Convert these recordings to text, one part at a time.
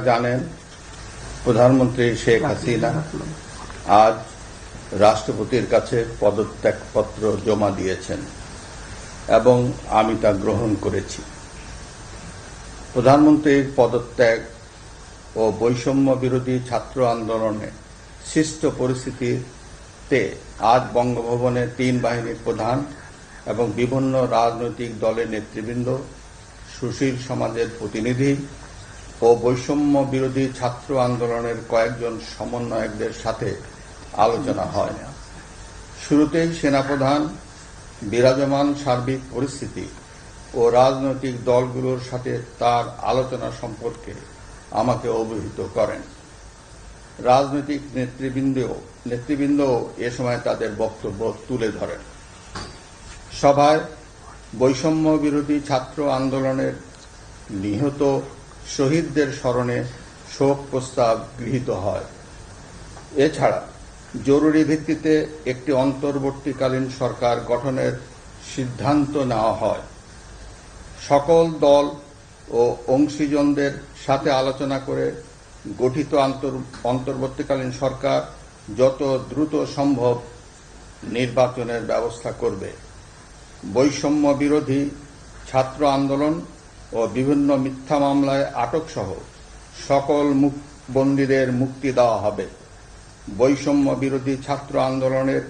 জানেন, প্রধানমন্ত্রী শেখ হাসিনা আজ রাষ্ট্রপতির কাছে পদত্যাগপত্র জমা দিয়েছেন এবং আমি তা গ্রহণ করেছি। প্রধানমন্ত্রীর পদত্যাগ ও বৈষম্য বিরোধী ছাত্র আন্দোলনে সৃষ্ট পরিস্থিতিতে আজ বঙ্গভবনে ৩ বাহিনীর প্রধান এবং বিভিন্ন রাজনৈতিক দলের নেতৃবৃন্দ, সুশীল সমাজের প্রতিনিধি ও বৈষম্য বিরোধী ছাত্র আন্দোলনের কয়েকজন সমন্বয়কদের সাথে আলোচনা হয়। শুরুতেই সেনাপ্রধান বিরাজমান সার্বিক পরিস্থিতি ও রাজনৈতিক দলগুলোর সাথে তার আলোচনা সম্পর্কে আমাকে অবহিত করেন। রাজনৈতিক নেতৃবৃন্দ এ সময় তাদের বক্তব্য তুলে ধরেন। সভায় বৈষম্য বিরোধী ছাত্র আন্দোলনের নিহত শহীদদের স্মরণে শোক প্রস্তাব গৃহীত হয়। এছাড়া জরুরি ভিত্তিতে একটি অন্তর্বর্তীকালীন সরকার গঠনের সিদ্ধান্ত নেওয়া হয়। সকল দল ও অংশীজনদের সাথে আলোচনা করে গঠিত অন্তর্বর্তীকালীন সরকার যত দ্রুত সম্ভব নির্বাচনের ব্যবস্থা করবে। বৈষম্য বিরোধী ছাত্র আন্দোলন ও বিভিন্ন মিথ্যা মামলায় আটকসহ সকল বন্দীদের মুক্তি দেওয়া হবে। বৈষম্য বিরোধী ছাত্র আন্দোলনের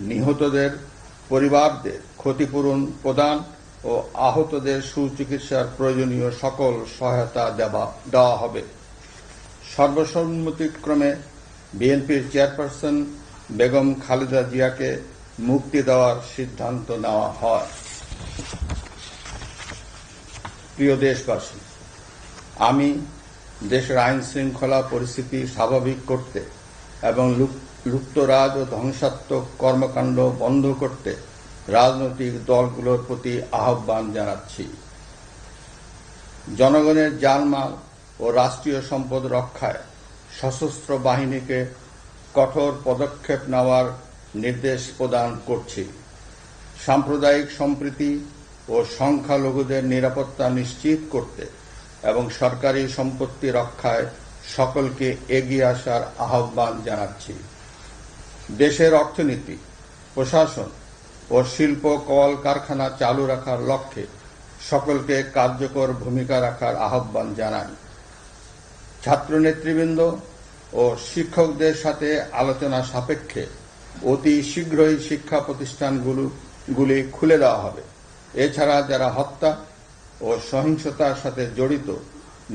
নিহতদের পরিবারদের ক্ষতিপূরণ প্রদান ও আহতদের সুচিকিৎসার প্রয়োজনীয় সকল সহায়তা দেওয়া হবে। সর্বসম্মতিক্রমে বিএনপির চেয়ারপারসন বেগম খালেদা জিয়াকে মুক্তি দেওয়ার সিদ্ধান্ত নেওয়া হয়। প্রিয় দেশবাসী, আমি দেশের আইন শৃঙ্খলা পরিস্থিতি স্বাভাবিক করতে এবং লুপ্তরাজ ও ধ্বংসাত্মক কর্মকাণ্ড বন্ধ করতে রাজনৈতিক দলগুলোর প্রতি আহ্বান জানাচ্ছি। জনগণের জানমাল ও রাষ্ট্রীয় সম্পদ রক্ষায় সশস্ত্র বাহিনীকে কঠোর পদক্ষেপ নেওয়ার নির্দেশ প্রদান করছি। সাম্প্রদায়িক সম্প্রীতি ও সংখ্যালঘুদের নিরাপত্তা নিশ্চিত করতে এবং সরকারি সম্পত্তি রক্ষায় সকলকে এগিয়ে আসার আহ্বান জানাচ্ছি। দেশের অর্থনীতি, প্রশাসন ও শিল্প কলকারখানা চালু রাখার লক্ষ্যে সকলকে কার্যকর ভূমিকা রাখার আহ্বান জানাই। ছাত্র নেতৃবৃন্দ ও শিক্ষকদের সাথে আলোচনা সাপেক্ষে অতি শীঘ্রই শিক্ষা প্রতিষ্ঠানগুলি খুলে দেওয়া হবে। এছাড়া যারা হত্যা ও সহিংসতার সাথে জড়িত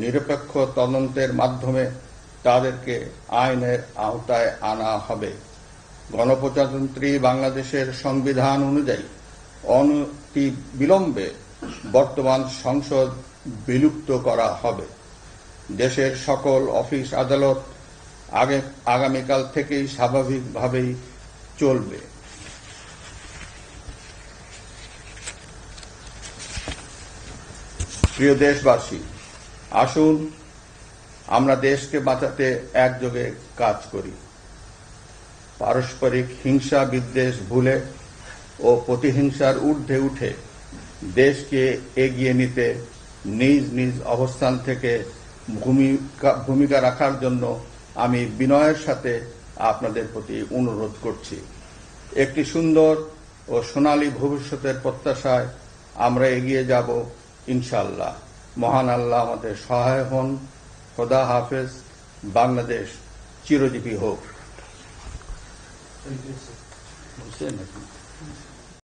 নিরপেক্ষ তদন্তের মাধ্যমে তাদেরকে আইনের আওতায় আনা হবে। গণপ্রজাতন্ত্রী বাংলাদেশের সংবিধান অনুযায়ী অনতি বিলম্বে বর্তমান সংসদ বিলুপ্ত করা হবে। দেশের সকল অফিস আদালত আগামীকাল থেকেই স্বাভাবিকভাবেই চলবে। প্রিয় দেশবাসী, আসুন আমরা দেশকে বাঁচাতে একযোগে কাজ করি। পারস্পরিক হিংসা বিদ্বেষ ভুলে ও প্রতিহিংসার ঊর্ধ্বে উঠে দেশকে এগিয়ে নিতে নিজ নিজ অবস্থান থেকে ভূমিকা রাখার জন্য আমি বিনয়ের সাথে আপনাদের প্রতি অনুরোধ করছি। একটি সুন্দর ও সোনালী ভবিষ্যতের প্রত্যাশায় আমরা এগিয়ে যাব ইনশাআল্লাহ। মহান আল্লাহ আমাদের সহায় হন। খোদা হাফেজ। বাংলাদেশ চিরজীবী হোক।